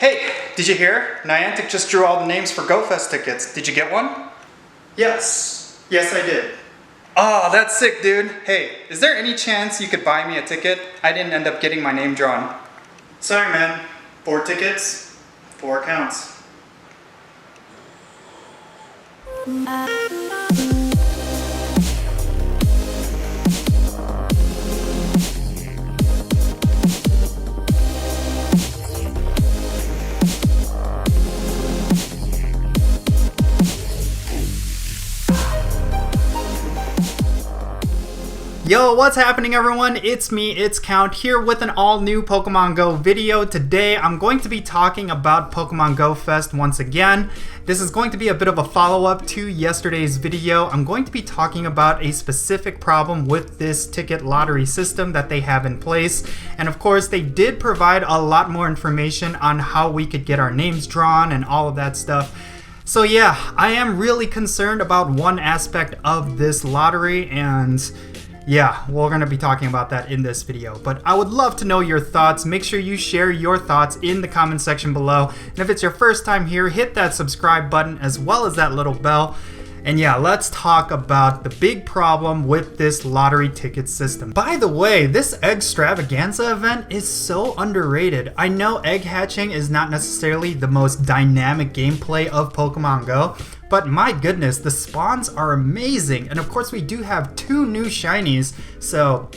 Hey, did you hear? Niantic just drew all the names for GoFest tickets. Did you get one? Yes. Yes, I did. Oh, that's sick, dude. Hey, is there any chance you could buy me a ticket? I didn't end up getting my name drawn. Sorry, man. 4 tickets, 4 accounts. Yo, what's happening everyone? It's me, it's Count, here with an all new Pokemon Go video. Today I'm going to be talking about Pokemon Go Fest once again. This is going to be a bit of a follow-up to yesterday's video. I'm going to be talking about a specific problem with this ticket lottery system that they have in place. And of course, they did provide a lot more information on how we could get our names drawn and all of that stuff. So yeah, I am really concerned about one aspect of this lottery, and yeah, we're going to be talking about that in this video. But I would love to know your thoughts. Make sure you share your thoughts in the comment section below. And if it's your first time here, hit that subscribe button as well as that little bell. And yeah, let's talk about the big problem with this lottery ticket system. By the way, this Extravaganza event is so underrated. I know egg hatching is not necessarily the most dynamic gameplay of Pokemon Go, but my goodness, the spawns are amazing. And of course we do have 2 new shinies, so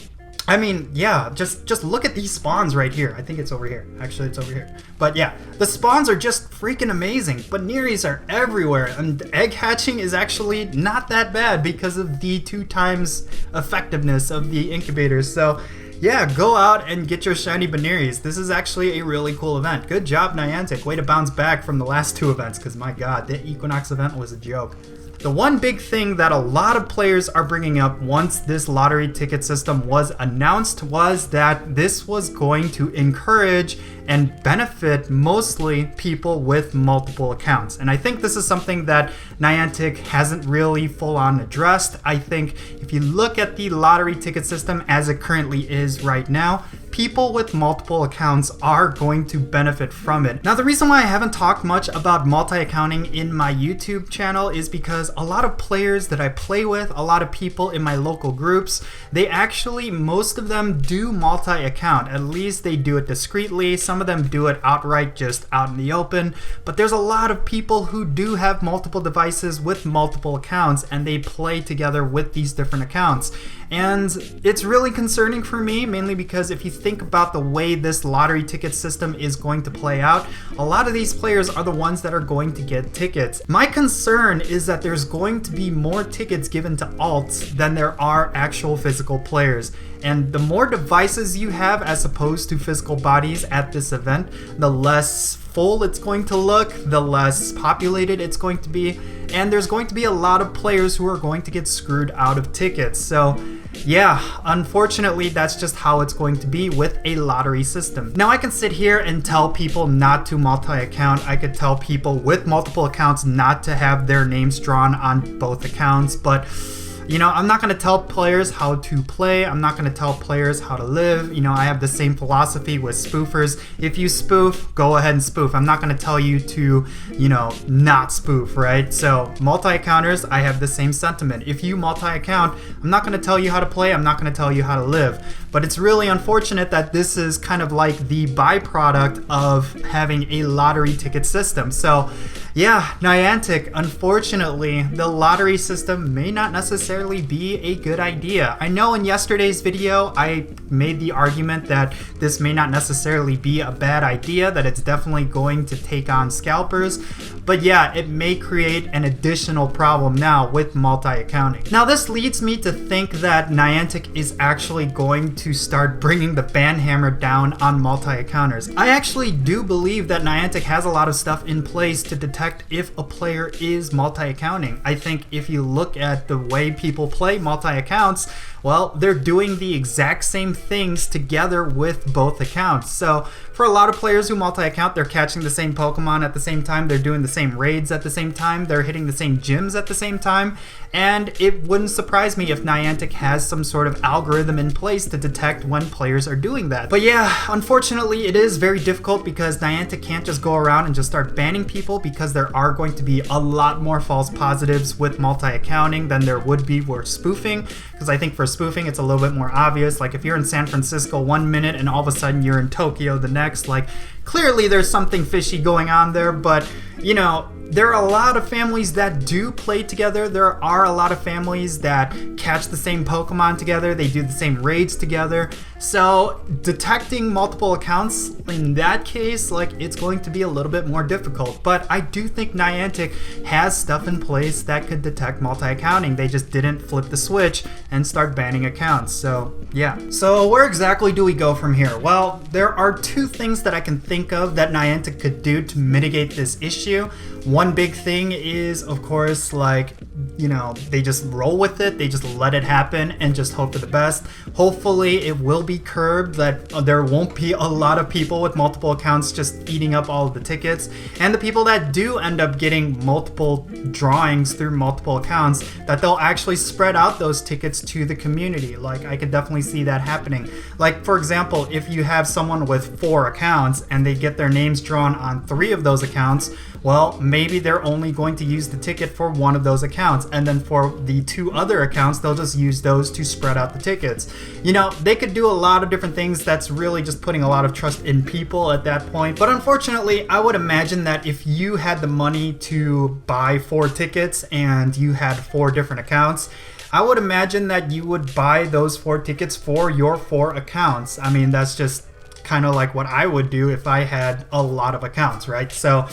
I mean, yeah, just look at these spawns right here. I think it's over here. Actually, it's over here. But yeah, the spawns are just freaking amazing. Banneries are everywhere, and egg hatching is actually not that bad because of the 2 times effectiveness of the incubators. So yeah, go out and get your shiny Banneries. This is actually a really cool event. Good job, Niantic. Way to bounce back from the last 2 events, because my god, the Equinox event was a joke. The one big thing that a lot of players are bringing up once this lottery ticket system was announced was that this was going to encourage and benefit mostly people with multiple accounts. And I think this is something that Niantic hasn't really full on addressed. I think if you look at the lottery ticket system as it currently is right now, people with multiple accounts are going to benefit from it. Now, the reason why I haven't talked much about multi-accounting in my YouTube channel is because a lot of players that I play with, a lot of people in my local groups, they actually, most of them do multi-account. At least they do it discreetly. Some of them do it outright, just out in the open. But there's a lot of people who do have multiple devices with multiple accounts, and they play together with these different accounts. And it's really concerning for me, mainly because if you think about the way this lottery ticket system is going to play out, a lot of these players are the ones that are going to get tickets. My concern is that there's going to be more tickets given to alts than there are actual physical players. And the more devices you have as opposed to physical bodies at this event, the less full it's going to look, the less populated it's going to be, and there's going to be a lot of players who are going to get screwed out of tickets. So yeah, unfortunately, that's just how it's going to be with a lottery system. Now, I can sit here and tell people not to multi-account. I could tell people with multiple accounts not to have their names drawn on both accounts, but you know, I'm not going to tell players how to play. I'm not going to tell players how to live. You know, I have the same philosophy with spoofers. If you spoof, go ahead and spoof. I'm not going to tell you to, you know, not spoof, right? So multi-accounters, I have the same sentiment. If you multi-account, I'm not going to tell you how to play. I'm not going to tell you how to live. But it's really unfortunate that this is kind of like the byproduct of having a lottery ticket system. So yeah, Niantic, unfortunately, the lottery system may not necessarily be a good idea. I know in yesterday's video, I made the argument that this may not necessarily be a bad idea, that it's definitely going to take on scalpers. But yeah, it may create an additional problem now with multi-accounting. Now, this leads me to think that Niantic is actually going to start bringing the ban hammer down on multi-accounters. I actually do believe that Niantic has a lot of stuff in place to detect if a player is multi-accounting. I think if you look at the way people play multi-accounts, well, they're doing the exact same things together with both accounts. So For a lot of players who multi-account, they're catching the same Pokemon at the same time, they're doing the same raids at the same time, they're hitting the same gyms at the same time, and it wouldn't surprise me if Niantic has some sort of algorithm in place to detect when players are doing that. But yeah, unfortunately it is very difficult because Niantic can't just go around and just start banning people, because there are going to be a lot more false positives with multi-accounting than there would be for spoofing. Because I think for spoofing it's a little bit more obvious. Like if you're in San Francisco 1 minute and all of a sudden you're in Tokyo the next, like clearly there's something fishy going on there. But you know, there are a lot of families that do play together. There are a lot of families that catch the same Pokemon together. They do the same raids together. So detecting multiple accounts in that case, like it's going to be a little bit more difficult. But I do think Niantic has stuff in place that could detect multi-accounting. They just didn't flip the switch and start banning accounts. So yeah. So where exactly do we go from here? Well, there are two things that I can think of that Niantic could do to mitigate this issue. One big thing is, of course, like, you know, they just roll with it. They just let it happen and just hope for the best. Hopefully it will be curbed, that there won't be a lot of people with multiple accounts just eating up all of the tickets. And the people that do end up getting multiple drawings through multiple accounts, that they'll actually spread out those tickets to the community. Like, I could definitely see that happening. Like, for example, if you have someone with 4 accounts and they get their names drawn on 3 of those accounts, well, maybe they're only going to use the ticket for 1 of those accounts, and then for the 2 other accounts, they'll just use those to spread out the tickets. You know, they could do a lot of different things. That's really just putting a lot of trust in people at that point. But unfortunately, I would imagine that if you had the money to buy 4 tickets and you had 4 different accounts, I would imagine that you would buy those 4 tickets for your 4 accounts. I mean, that's just kind of like what I would do if I had a lot of accounts, right? So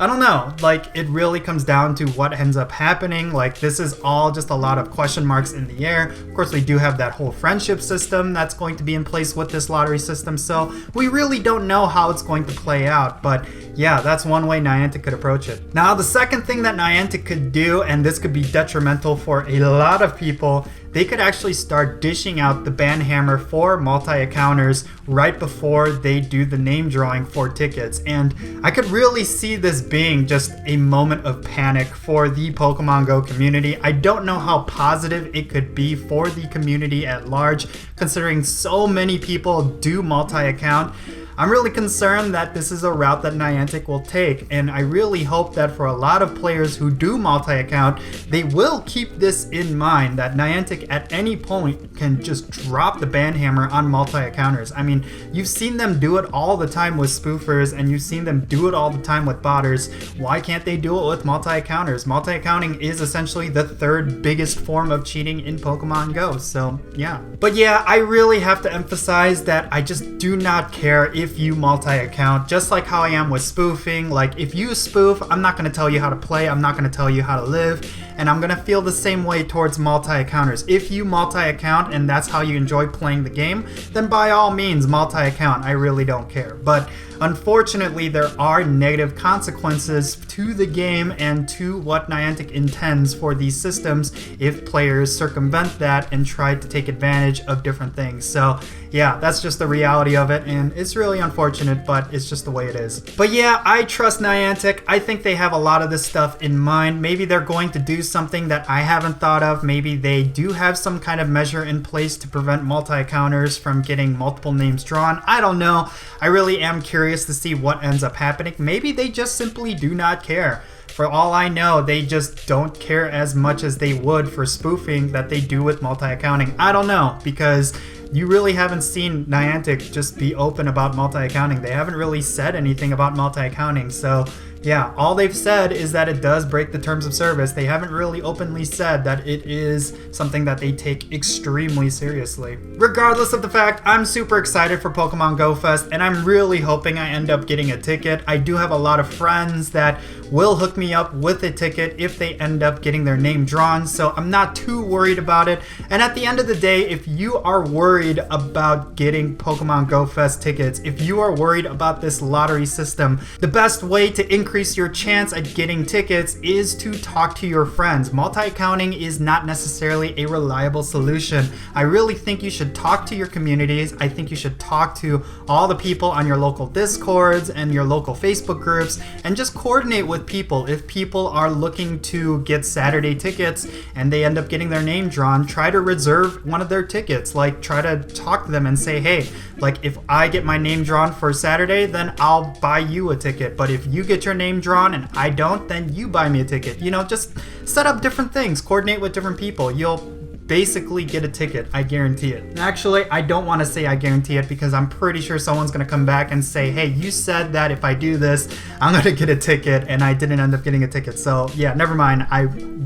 I don't know, like it really comes down to what ends up happening. Like this is all just a lot of question marks in the air. Of course, we do have that whole friendship system that's going to be in place with this lottery system, so we really don't know how it's going to play out. But yeah, that's one way Niantic could approach it. Now, the second thing that Niantic could do, and this could be detrimental for a lot of people, they could actually start dishing out the ban hammer for multi-accounters right before they do the name drawing for tickets. And I could really see this being just a moment of panic for the Pokemon Go community. I don't know how positive it could be for the community at large, considering so many people do multi-account. I'm really concerned that this is a route that Niantic will take, and I really hope that for a lot of players who do multi-account, they will keep this in mind, that Niantic at any point can just drop the ban hammer on multi-accounters. I mean, you've seen them do it all the time with spoofers, and you've seen them do it all the time with botters. Why can't they do it with multi-accounters? Multi-accounting is essentially the 3rd biggest form of cheating in Pokemon Go, so yeah. But yeah, I really have to emphasize that I just do not care if you multi-account, just like how I am with spoofing. Like if you spoof, I'm not going to tell you how to play, I'm not going to tell you how to live, and I'm going to feel the same way towards multi-accounters. If you multi-account and that's how you enjoy playing the game, then by all means multi-account, I really don't care. But unfortunately, there are negative consequences to the game and to what Niantic intends for these systems if players circumvent that and try to take advantage of different things. So yeah, that's just the reality of it, and it's really unfortunate, but it's just the way it is. But yeah, I trust Niantic. I think they have a lot of this stuff in mind. Maybe they're going to do something that I haven't thought of. Maybe they do have some kind of measure in place to prevent multi-accounters from getting multiple names drawn. I don't know. I really am curious to see what ends up happening. Maybe they just simply do not care. For all I know, they just don't care as much as they would for spoofing that they do with multi-accounting. I don't know, because you really haven't seen Niantic just be open about multi-accounting. They haven't really said anything about multi-accounting, so yeah, all they've said is that it does break the terms of service. They haven't really openly said that it is something that they take extremely seriously. Regardless of the fact, I'm super excited for Pokemon Go Fest, and I'm really hoping I end up getting a ticket. I do have a lot of friends that will hook me up with a ticket if they end up getting their name drawn, so I'm not too worried about it. And at the end of the day, if you are worried about getting Pokemon Go Fest tickets, if you are worried about this lottery system, the best way to increase increase your chance at getting tickets is to talk to your friends. Multi-accounting is not necessarily a reliable solution. I really think you should talk to your communities. I think you should talk to all the people on your local Discords and your local Facebook groups and just coordinate with people. If people are looking to get Saturday tickets and they end up getting their name drawn, try to reserve one of their tickets. Like, try to talk to them and say, hey, like, if I get my name drawn for Saturday, then I'll buy you a ticket. But if you get your name drawn and I don't, then you buy me a ticket. You know, just set up different things, coordinate with different people. You'll basically get a ticket, I guarantee it. Actually, I don't want to say I guarantee it because I'm pretty sure someone's going to come back and say, hey, you said that if I do this, I'm going to get a ticket, and I didn't end up getting a ticket. So yeah, never mind.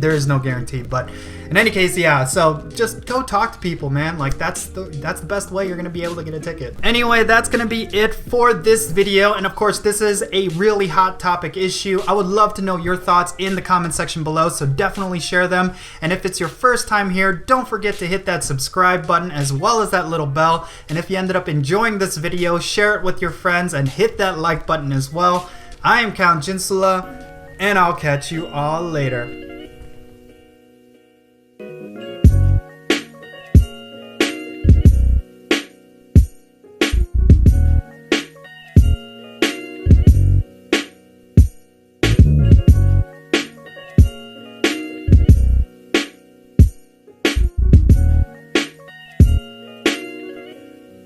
There is no guarantee. But in any case, yeah, so just go talk to people, man. Like, that's the best way you're going to be able to get a ticket. Anyway, that's going to be it for this video. And of course, this is a really hot topic issue. I would love to know your thoughts in the comment section below, so definitely share them. And if it's your first time here, don't forget to hit that subscribe button as well as that little bell. And if you ended up enjoying this video, share it with your friends and hit that like button as well. I am Count Jinsula, and I'll catch you all later.